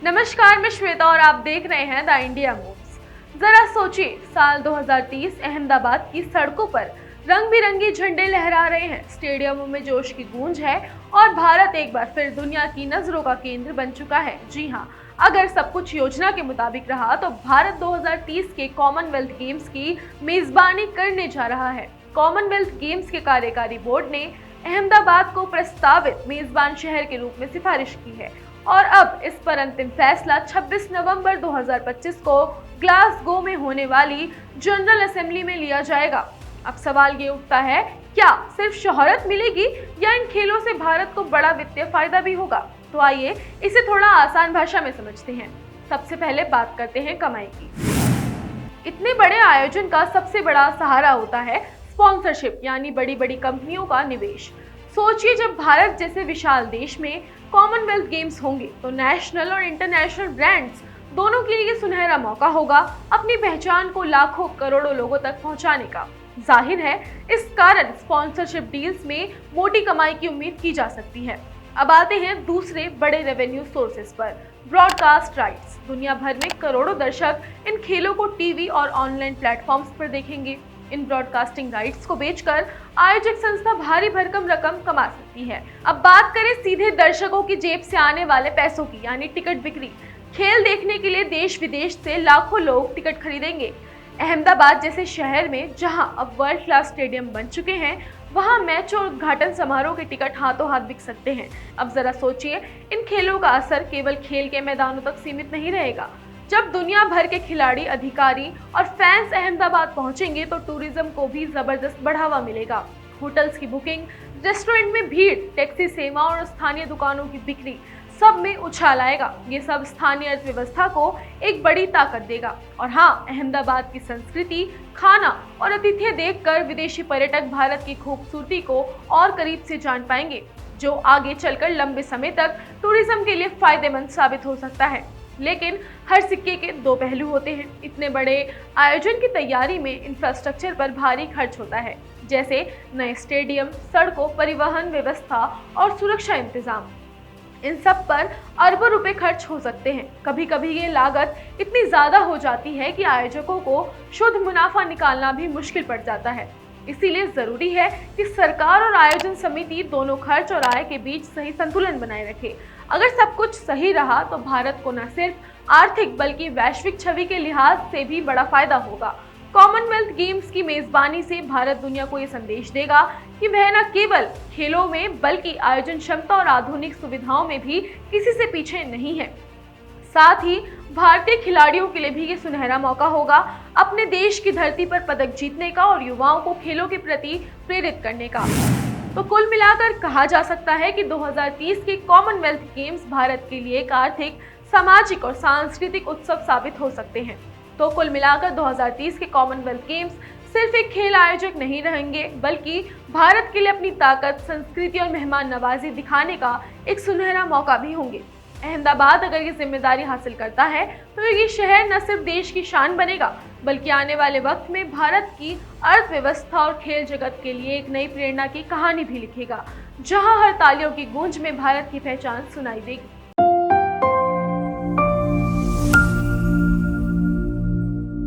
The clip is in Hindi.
नमस्कार, मैं श्वेता और आप देख रहे हैं द इंडिया मूव्स। जरा सोचिए, साल 2030 अहमदाबाद की सड़कों पर रंग बिरंगे झंडे लहरा रहे हैं, स्टेडियमों में जोश की गूंज है और भारत एक बार फिर दुनिया की नजरों का केंद्र बन चुका है। जी हाँ, अगर सब कुछ योजना के मुताबिक रहा तो भारत 2030 के कॉमनवेल्थ गेम्स की मेजबानी करने जा रहा है। कॉमनवेल्थ गेम्स के कार्यकारी बोर्ड ने अहमदाबाद को प्रस्तावित मेजबान शहर के रूप में सिफारिश की है और अब इस पर अंतिम फैसला 26 नवंबर 2025 को ग्लासगो में होने वाली जनरल असेंबली में लिया जाएगा। अब सवाल ये उठता है, क्या सिर्फ शोहरत मिलेगी या इन खेलों से भारत को बड़ा वित्तीय फायदा भी होगा? तो आइए इसे थोड़ा आसान भाषा में समझते हैं। सबसे पहले बात करते हैं कमाई की। इतने बड़े आयोजन का सबसे बड़ा सहारा होता है स्पॉन्सरशिप, यानी बड़ी बड़ी कंपनियों का निवेश। सोचिए, जब भारत जैसे विशाल देश में कॉमनवेल्थ गेम्स होंगे तो नेशनल और इंटरनेशनल ब्रांड्स दोनों के लिए सुनहरा मौका होगा अपनी पहचान को लाखों करोड़ों लोगों तक पहुंचाने का। जाहिर है, इस कारण स्पॉन्सरशिप डील्स में मोटी कमाई की उम्मीद की जा सकती है। अब आते हैं दूसरे बड़े रेवेन्यू सोर्सेज पर, ब्रॉडकास्ट राइट्स। दुनिया भर में करोड़ों दर्शक इन खेलों को टीवी और ऑनलाइन प्लेटफॉर्म्स पर देखेंगे। इन ब्रॉडकास्टिंग राइट्स को बेचकर आयोजक संस्था भारी भरकम रकम कमा सकती है। अब बात करें सीधे दर्शकों की जेब से आने वाले पैसों की, यानी टिकट बिक्री। खेल देखने के लिए देश विदेश से लाखों लोग टिकट खरीदेंगे। अहमदाबाद जैसे शहर में, जहां अब वर्ल्ड क्लास स्टेडियम बन चुके हैं, वहां मैच और उद्घाटन समारोह के टिकट हाथों हाथ बिक सकते हैं। अब जरा सोचिए, इन खेलों का असर केवल खेल के मैदानों तक सीमित नहीं रहेगा। जब दुनिया भर के खिलाड़ी, अधिकारी और फैंस अहमदाबाद पहुंचेंगे तो टूरिज्म को भी जबरदस्त बढ़ावा मिलेगा। होटल्स की बुकिंग, रेस्टोरेंट में भीड़, टैक्सी सेवा और स्थानीय दुकानों की बिक्री, सब में उछाल आएगा। ये सब स्थानीय अर्थव्यवस्था को एक बड़ी ताकत देगा। और हाँ, अहमदाबाद की संस्कृति, खाना और आतिथ्य देखकर विदेशी पर्यटक भारत की खूबसूरती को और करीब से जान पाएंगे, जो आगे चलकर लंबे समय तक टूरिज्म के लिए फायदेमंद साबित हो सकता है। लेकिन हर सिक्के के दो पहलू होते हैं। इतने बड़े आयोजन की तैयारी में इंफ्रास्ट्रक्चर पर भारी खर्च होता है, जैसे नए स्टेडियम, सड़कों, परिवहन व्यवस्था और सुरक्षा इंतजाम। इन सब पर अरबों रुपए खर्च हो सकते हैं। कभी कभी ये लागत इतनी ज्यादा हो जाती है कि आयोजकों को शुद्ध मुनाफा निकालना भी मुश्किल पड़ जाता है। इसीलिए जरूरी है कि सरकार और आयोजन समिति दोनों खर्च और आय के बीच सही संतुलन बनाए रखे। अगर सब कुछ सही रहा तो भारत को न सिर्फ आर्थिक बल्कि वैश्विक छवि के लिहाज से भी बड़ा फायदा होगा। कॉमनवेल्थ गेम्स की मेजबानी से भारत दुनिया को ये संदेश देगा कि वह न केवल खेलों में बल्कि आयोजन क्षमता और आधुनिक सुविधाओं में भी किसी से पीछे नहीं है। साथ ही भारतीय खिलाड़ियों के लिए भी ये सुनहरा मौका होगा अपने देश की धरती पर पदक जीतने का और युवाओं को खेलों के प्रति प्रेरित करने का। तो कुल मिलाकर कहा जा सकता है कि 2030 के कॉमनवेल्थ गेम्स भारत के लिए एक आर्थिक, सामाजिक और सांस्कृतिक उत्सव साबित हो सकते हैं। तो कुल मिलाकर 2030 के कॉमनवेल्थ गेम्स सिर्फ एक खेल आयोजक नहीं रहेंगे, बल्कि भारत के लिए अपनी ताकत, संस्कृति और मेहमान नवाजी दिखाने का एक सुनहरा मौका भी होंगे। अहमदाबाद अगर ये जिम्मेदारी हासिल करता है तो ये शहर न सिर्फ देश की शान बनेगा, बल्कि आने वाले वक्त में भारत की अर्थव्यवस्था और खेल जगत के लिए एक नई प्रेरणा की कहानी भी लिखेगा, जहां हर तालियों की गूंज में भारत की पहचान सुनाई देगी।